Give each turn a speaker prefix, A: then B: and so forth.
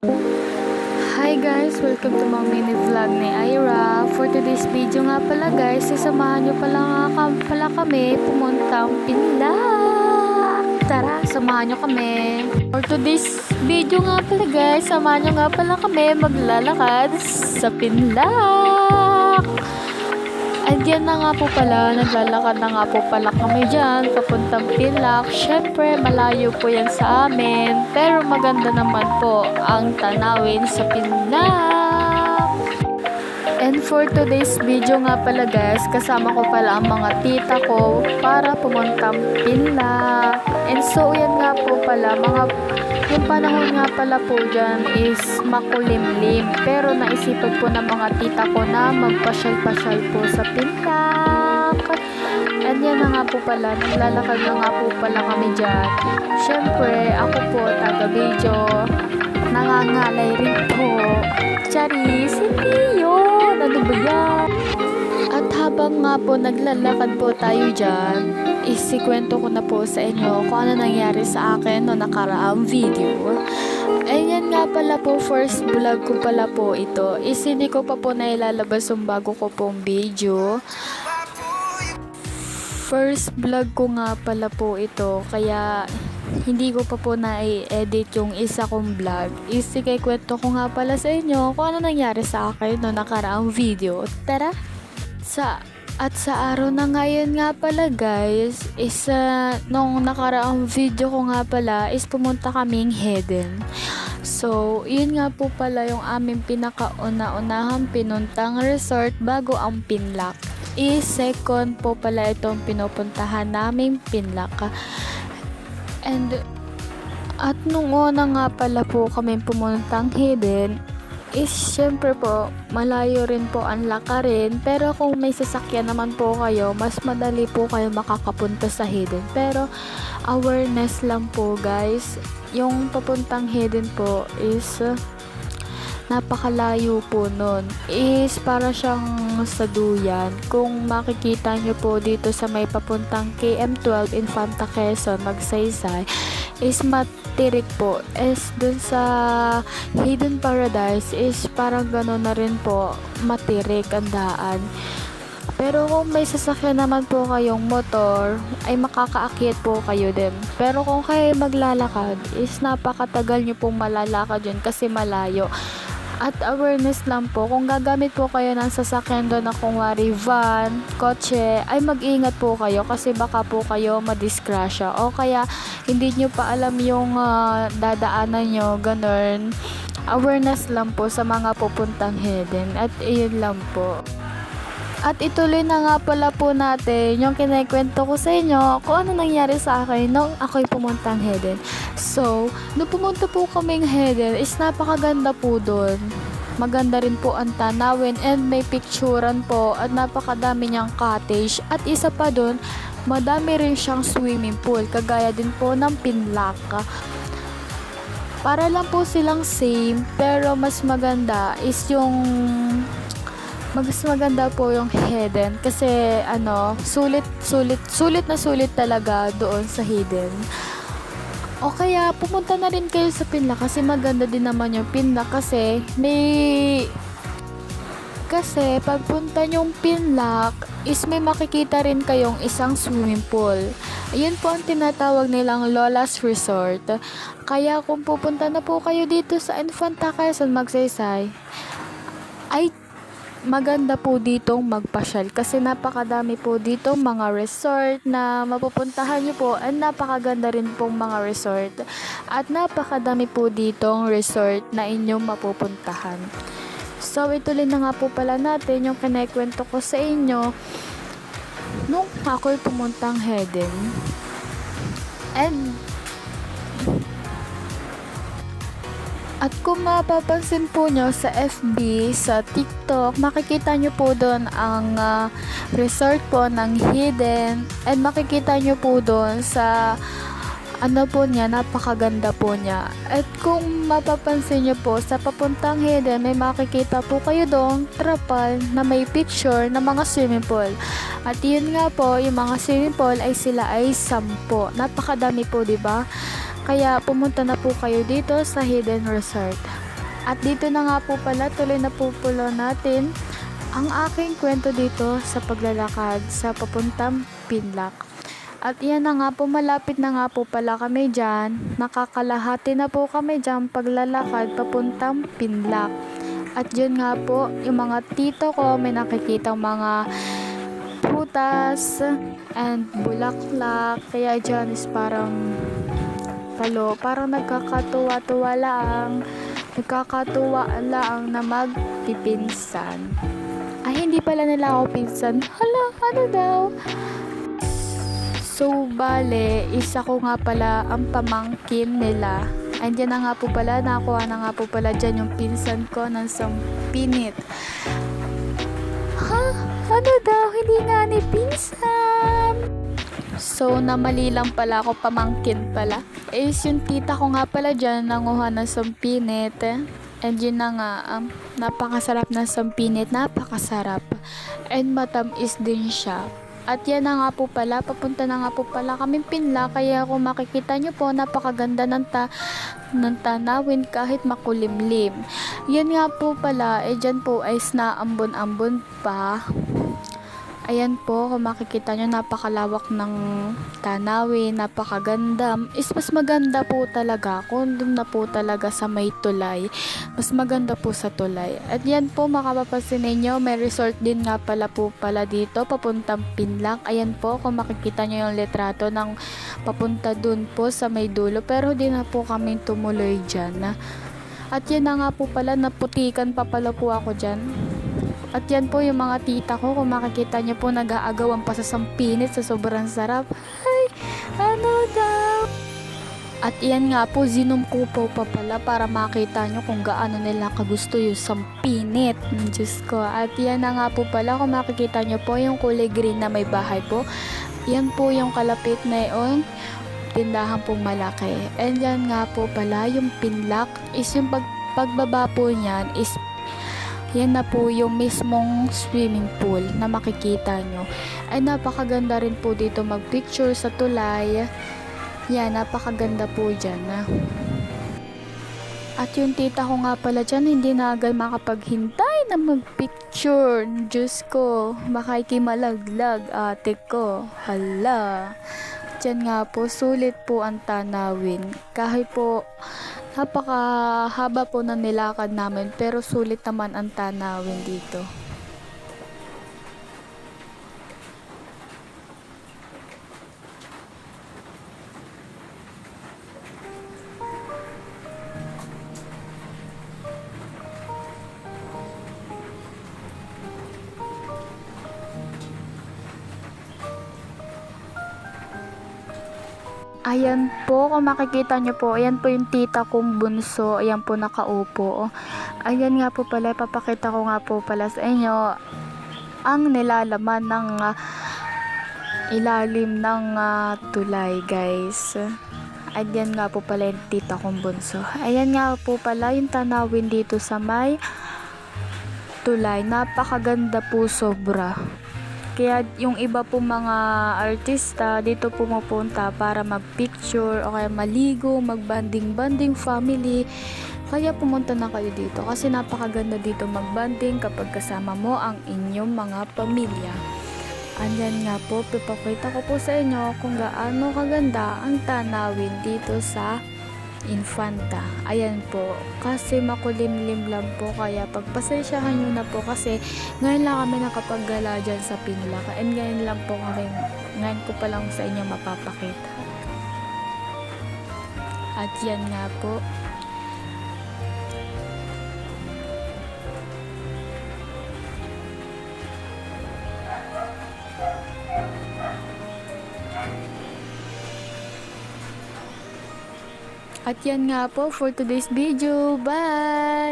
A: Hi guys! Welcome to mga mini vlog ni Ira. For today's video nga pala guys, sasamahan nyo pala kami pumuntang Pinlac. Tara, samahan nyo kami. For today's video nga pala guys, samahan nyo nga pala kami maglalakad sa Pinlac. At yan na nga po pala, naglalakad na nga po pala kami dyan, papuntang Pinlac. Syempre, malayo po yan sa amin, pero maganda naman po ang tanawin sa Pinlac. And for today's video nga pala guys, kasama ko pala ang mga tita ko para pumuntang Pinlac. And so, yan nga po pala, yung panahon nga pala po dyan is makulimlim. Pero naisipan po ng mga tita ko na magpasyal-pasyal po sa Pinlac. And yan na nga po pala, naglalakad na nga po pala kami dyan. Siyempre, ako po, taga-video, nangangalay rin po. Charis, hindi yun. Ano ba yan? At habang nga po naglalakad po tayo dyan, isikwento ko na po sa inyo kung ano nangyari sa akin no nakaraang video. Ayan nga pala po, first vlog ko pala po ito. Hindi ko pa po nailalabas yung bago ko pong video. First vlog ko nga pala po ito, kaya hindi ko pa po na-edit yung isa kong vlog. Kwento ko nga pala sa inyo kung ano nangyari sa akin no nakaraang video. Tara! At sa araw na ngayon nga pala guys, nung nakaraang video ko nga pala is pumunta kaming Heden. So, yun nga po pala yung aming pinakauna-unahang pinuntang resort bago ang Pinlac. Second po pala itong pinupuntahan naming Pinlac. At nung una nga pala po kami pumuntang Heden, syempre po, malayo rin po ang lakarin, pero kung may sasakyan naman po kayo, mas madali po kayo makakapunta sa Heden. Pero, awareness lang po guys, yung papuntang Heden po is napakalayo po nun. Para siyang sa Duyan. Kung makikita nyo po dito sa may papuntang KM12 Infanta Quezon, Magsaysay, is matirik po. Dun sa Hidden Paradise is parang gano'n na rin po, matirik ang daan. Pero kung may sasakyan naman po kayong motor, ay makakaakyat po kayo din. Pero kung kayo maglalakad, is napakatagal nyo pong malalakad yun kasi malayo. At awareness lang po, kung gagamit po kayo ng sasakyan doon na kunwari van, kotse, ay mag-ingat po kayo kasi baka po kayo madisgrasya o kaya hindi nyo pa alam yung dadaanan nyo, ganun. Awareness lang po sa mga pupuntang Heden at iyon lang po. At ituloy na nga pala po natin yung kinikwento ko sa inyo kung ano nangyari sa akin nung ako'y pumuntang Heden. So, nung pumunta po kaming Heden is napakaganda po doon. Maganda rin po ang tanawin and may picturean po at napakadami niyang cottage. At isa pa doon, madami rin siyang swimming pool kagaya din po ng Pinlac. Para lang po silang same pero mas maganda is mas maganda po yung Heden kasi sulit talaga doon sa Heden. O kaya pumunta na rin kayo sa Pinlac kasi maganda din naman yung Pinlac kasi pagpunta nyong Pinlac is may makikita rin kayong isang swimming pool. Ayun po ang tinatawag nilang Lola's Resort. Kaya kung pupunta na po kayo dito sa Infanta Quezon, Magsaysay, ay maganda po ditong magpasyal kasi napakadami po ditong mga resort na mapupuntahan nyo po at napakaganda rin pong mga resort at napakadami po ditong resort na inyong mapupuntahan. So ituloy na nga po pala natin yung kinikwento ko sa inyo nung ako'y pumuntang Heden. At kung mapapansin po nyo sa FB, sa TikTok, makikita nyo po doon ang resort po ng Heden and makikita nyo po doon sa napakaganda po niya. At kung mapapansin nyo po sa papuntang Heden, may makikita po kayo doon trapal na may picture ng mga swimming pool. At yun nga po, yung mga swimming pool ay sila ay 10. Napakadami po, 'di ba? Kaya pumunta na po kayo dito sa Heden Resort. At dito na nga po pala, tuloy na po pala natin ang aking kwento dito sa paglalakad sa papuntang Pinlac. At yan na nga po, malapit na nga po pala kami dyan. Nakakalahati na po kami dyan paglalakad papuntang Pinlac. At yun nga po, yung mga tito ko, may nakikitang mga prutas and bulaklak. Kaya dyan is parang nagkakatuwa-tuwa lang. Nagkakatuwa lang na magpipinsan. Ay, hindi pala nila ako pinsan. Hala, ano daw? So, bale, isa ko nga pala ang pamangkin nila. Andiyan na nga po pala, nakuha na nga po pala dyan yung pinsan ko ng sampinit. Ha? Ano daw? Hindi nga ni pinsan. So, namali lang pala ako, pamangkin pala. Yung tita ko nga pala dyan, nanguha ng sampinit. And yun na nga, napakasarap na sampinit, napakasarap. And matamis din siya. At yan na nga po pala, papunta na nga po pala kami Pinlac, kaya kung makikita nyo po, napakaganda ng tanawin kahit makulimlim. Yan nga po pala, dyan po ay naambon-ambon pa. Ayan po, kung makikita nyo, napakalawak ng tanawin, napakaganda. Mas maganda po talaga kung doon na po talaga sa may tulay. Mas maganda po sa tulay. At yan po, makapapansin ninyo, may resort din nga pala po pala dito, papuntang Pinlac. Ayan po, kung makikita nyo yung litrato ng papunta doon po sa may dulo. Pero di na po kami tumuloy dyan. At yan na nga po pala, naputikan pa pala po ako dyan. At yan po yung mga tita ko, kung makikita nyo po, nag-aagawan pa sa sampinit sa sobrang sarap. Ay, ano daw? At yan nga po, zinom ko po pa pala para makita nyo kung gaano nila kagusto yung sampinit. Diyos ko. At yan na nga po pala, kung makikita nyo po yung kulay green na may bahay po. Yan po yung kalapit na yung tindahan pong malaki. And yan nga po pala, yung Pinlac is yung pagbaba po niyan is yan na po yung mismong swimming pool na makikita nyo. Ay, napakaganda rin po dito magpicture sa tulay. Yan, napakaganda po dyan. At yung tita ko nga pala dyan, hindi na agad makapaghintay na magpicture. Diyos ko, makikimalaglag ate ko. Hala. Dyan nga po, sulit po ang tanawin. Kahit po napakahaba po ng nilakad namin, pero sulit naman ang tanawin dito. Ayan po, kung makikita nyo po, ayan po yung tita kong bunso, ayan po nakaupo. Ayan nga po pala, papakita ko nga po pala sa inyo ang nilalaman ng ilalim ng tulay, guys. Ayan nga po pala yung tita kong bunso. Ayan nga po pala yung tanawin dito sa may tulay, napakaganda po sobra. Kaya yung iba po mga artista dito pumupunta para magpicture o kaya maligo, magbanding-banding family. Kaya pumunta na kayo dito kasi napakaganda dito magbanding kapag kasama mo ang inyong mga pamilya. Andyan nga po, pipakita ko po sa inyo kung gaano kaganda ang tanawin dito sa Infanta. Ayan po, kasi makulimlim lang po, kaya pagpasensyahan nyo na po kasi ngayon lang kami nakapaggala dyan sa Pinlac, and ngayon lang po kami, ngayon ko pa lang sa inyo mapapakita. At yan nga po, at yan nga po for today's video. Bye!